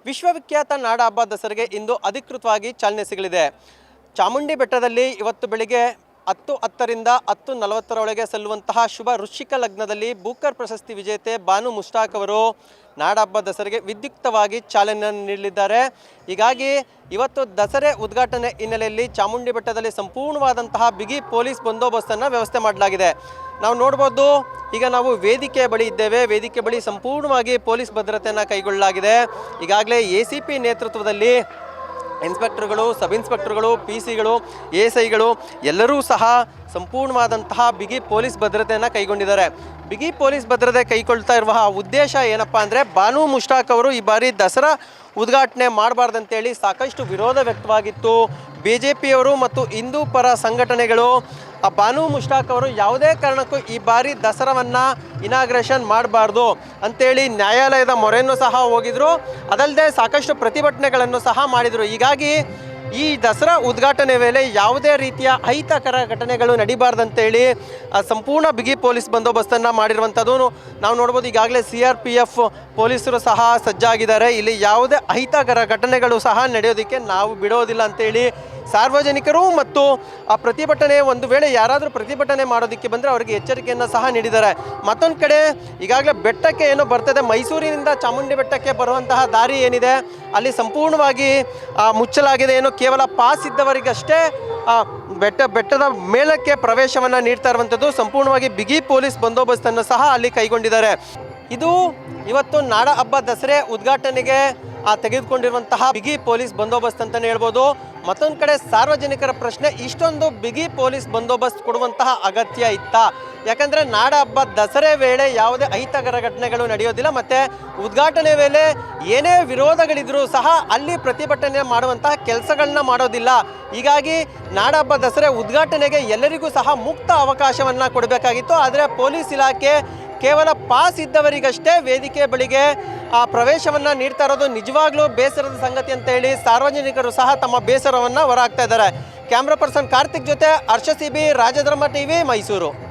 ವಿಶ್ವವಿಖ್ಯಾತ ನಾಡ ಹಬ್ಬ ದಸರೆಗೆ ಇಂದು ಅಧಿಕೃತವಾಗಿ ಚಾಲನೆ ಸಿಗಲಿದೆ. ಚಾಮುಂಡಿ ಬೆಟ್ಟದಲ್ಲಿ ಇವತ್ತು ಬೆಳಿಗ್ಗೆ 10:10ರಿಂದ 10:40 ಸಲ್ಲುವಂತಹ ಶುಭ ವೃಶ್ಚಿಕ ಲಗ್ನದಲ್ಲಿ ಬೂಕರ್ ಪ್ರಶಸ್ತಿ ವಿಜೇತೆ ಬಾನು ಮುಷ್ತಾಕ್ ಅವರು ನಾಡಹಬ್ಬ ದಸರೆಗೆ ವಿದ್ಯುಕ್ತವಾಗಿ ಚಾಲನೆಯನ್ನು ನೀಡಲಿದ್ದಾರೆ. ಹೀಗಾಗಿ ಇವತ್ತು ದಸರೆ ಉದ್ಘಾಟನೆ ಹಿನ್ನೆಲೆಯಲ್ಲಿ ಚಾಮುಂಡಿ ಬೆಟ್ಟದಲ್ಲಿ ಸಂಪೂರ್ಣವಾದಂತಹ ಬಿಗಿ ಪೊಲೀಸ್ ಬಂದೋಬಸ್ತನ್ನು ವ್ಯವಸ್ಥೆ ಮಾಡಲಾಗಿದೆ. ನಾವು ನೋಡ್ಬೋದು, ಈಗ ನಾವು ವೇದಿಕೆ ಬಳಿ ಇದ್ದೇವೆ. ವೇದಿಕೆ ಬಳಿ ಸಂಪೂರ್ಣವಾಗಿ ಪೊಲೀಸ್ ಭದ್ರತೆಯನ್ನು ಕೈಗೊಳ್ಳಲಾಗಿದೆ. ಈಗಾಗಲೇ ACP ನೇತೃತ್ವದಲ್ಲಿ ಇನ್ಸ್ಪೆಕ್ಟರ್ಗಳು, ಸಬ್ ಇನ್ಸ್ಪೆಕ್ಟರ್ಗಳು, PC ಗಳು, ASIಗಳು ಎಲ್ಲರೂ ಸಹ ಸಂಪೂರ್ಣವಾದಂತಹ ಬಿಗಿ ಪೊಲೀಸ್ ಭದ್ರತೆಯನ್ನು ಕೈಗೊಂಡಿದ್ದಾರೆ. ಬಿಗಿ ಪೊಲೀಸ್ ಭದ್ರತೆ ಕೈಗೊಳ್ತಾ ಇರುವ ಉದ್ದೇಶ ಏನಪ್ಪ ಅಂದರೆ, ಬಾನು ಮುಷ್ತಾಕ್ ಅವರು ಈ ಬಾರಿ ದಸರಾ ಉದ್ಘಾಟನೆ ಮಾಡಬಾರ್ದಂತೇಳಿ ಸಾಕಷ್ಟು ವಿರೋಧ ವ್ಯಕ್ತವಾಗಿತ್ತು. BJPಯವರು ಮತ್ತು ಹಿಂದೂ ಪರ ಸಂಘಟನೆಗಳು ಬಾನು ಮುಷ್ತಾಕ್ ಅವರು ಯಾವುದೇ ಕಾರಣಕ್ಕೂ ಈ ಬಾರಿ ದಸರಾವನ್ನು ಇನಾಗ್ರೇಷನ್ ಮಾಡಬಾರ್ದು ಅಂಥೇಳಿ ನ್ಯಾಯಾಲಯದ ಮೊರೆಯನ್ನು ಸಹ ಹೋಗಿದ್ರು. ಅದಲ್ಲದೆ ಸಾಕಷ್ಟು ಪ್ರತಿಭಟನೆಗಳನ್ನು ಸಹ ಮಾಡಿದರು. ಹೀಗಾಗಿ ಈ ದಸರಾ ಉದ್ಘಾಟನೆ ವೇಳೆ ಯಾವುದೇ ರೀತಿಯ ಅಹಿತಕರ ಘಟನೆಗಳು ನಡಿಬಾರ್ದಂತೇಳಿ ಸಂಪೂರ್ಣ ಬಿಗಿ ಪೊಲೀಸ್ ಬಂದೋಬಸ್ತನ್ನು ಮಾಡಿರುವಂಥದ್ದು ನಾವು ನೋಡ್ಬೋದು. ಈಗಾಗಲೇ CRPF ಪೊಲೀಸರು ಸಹ ಸಜ್ಜಾಗಿದ್ದಾರೆ. ಇಲ್ಲಿ ಯಾವುದೇ ಅಹಿತಕರ ಘಟನೆಗಳು ಸಹ ನಡೆಯೋದಕ್ಕೆ ನಾವು ಬಿಡೋದಿಲ್ಲ ಅಂತೇಳಿ ಸಾರ್ವಜನಿಕರು ಮತ್ತು ಆ ಪ್ರತಿಭಟನೆ, ಒಂದು ವೇಳೆ ಯಾರಾದರೂ ಪ್ರತಿಭಟನೆ ಮಾಡೋದಕ್ಕೆ ಬಂದರೆ ಅವರಿಗೆ ಎಚ್ಚರಿಕೆಯನ್ನು ಸಹ ನೀಡಿದ್ದಾರೆ. ಮತ್ತೊಂದು ಕಡೆ ಈಗಾಗಲೇ ಬೆಟ್ಟಕ್ಕೆ ಏನೋ ಬರ್ತದೆ, ಮೈಸೂರಿನಿಂದ ಚಾಮುಂಡಿ ಬೆಟ್ಟಕ್ಕೆ ಬರುವಂತಹ ದಾರಿ ಏನಿದೆ ಅಲ್ಲಿ ಸಂಪೂರ್ಣವಾಗಿ ಮುಚ್ಚಲಾಗಿದೆ. ಏನು ಕೇವಲ ಪಾಸ್ ಇದ್ದವರಿಗಷ್ಟೇ ಬೆಟ್ಟದ ಮೇಲಕ್ಕೆ ಪ್ರವೇಶವನ್ನು ನೀಡ್ತಾ ಇರುವಂಥದ್ದು. ಸಂಪೂರ್ಣವಾಗಿ ಬಿಗಿ ಪೊಲೀಸ್ ಬಂದೋಬಸ್ತನ್ನು ಸಹ ಅಲ್ಲಿ ಕೈಗೊಂಡಿದ್ದಾರೆ. ಇದು ಇವತ್ತು ನಾಡ ಹಬ್ಬ ದಸರೆ ಉದ್ಘಾಟನೆಗೆ ತೆಗೆದುಕೊಂಡಿರುವಂತಹ ಬಿಗಿ ಪೊಲೀಸ್ ಬಂದೋಬಸ್ತ್ ಅಂತಲೇ ಹೇಳ್ಬೋದು. ಮತ್ತೊಂದು ಕಡೆ ಸಾರ್ವಜನಿಕರ ಪ್ರಶ್ನೆ, ಇಷ್ಟೊಂದು ಬಿಗಿ ಪೊಲೀಸ್ ಬಂದೋಬಸ್ತ್ ಕೊಡುವಂತಹ ಅಗತ್ಯ ಇತ್ತಾ? ಯಾಕಂದರೆ ನಾಡ ಹಬ್ಬ ದಸರೆ ವೇಳೆ ಯಾವುದೇ ಅಹಿತಕರ ಘಟನೆಗಳು ನಡೆಯೋದಿಲ್ಲ, ಮತ್ತು ಉದ್ಘಾಟನೆ ವೇಳೆ ಏನೇ ವಿರೋಧಗಳಿದ್ರೂ ಸಹ ಅಲ್ಲಿ ಪ್ರತಿಭಟನೆ ಮಾಡುವಂತಹ ಕೆಲಸಗಳನ್ನ ಮಾಡೋದಿಲ್ಲ. ಹೀಗಾಗಿ ನಾಡ ಹಬ್ಬ ದಸರೆ ಉದ್ಘಾಟನೆಗೆ ಎಲ್ಲರಿಗೂ ಸಹ ಮುಕ್ತ ಅವಕಾಶವನ್ನು ಕೊಡಬೇಕಾಗಿತ್ತು. ಆದರೆ ಪೊಲೀಸ್ ಇಲಾಖೆ ಕೇವಲ ಪಾಸ್ ಇದ್ದವರಿಗಷ್ಟೇ ವೇದಿಕೆ ಬಳಿಗೆ ಪ್ರವೇಶವನ್ನು ನೀಡ್ತಾ ಇರೋದು ನಿಜವಾಗ್ಲೂ ಬೇಸರದ ಸಂಗತಿ ಅಂತ ಹೇಳಿ ಸಾರ್ವಜನಿಕರು ಸಹ ತಮ್ಮ ಬೇಸರವನ್ನು ಹೊರಹಾಕ್ತಾ ಇದ್ದಾರೆ. ಕ್ಯಾಮ್ರಾ ಪರ್ಸನ್ ಕಾರ್ತಿಕ್ ಜೊತೆ ಹರ್ಷ CB, ರಾಜಧರ್ಮ TV, ಮೈಸೂರು.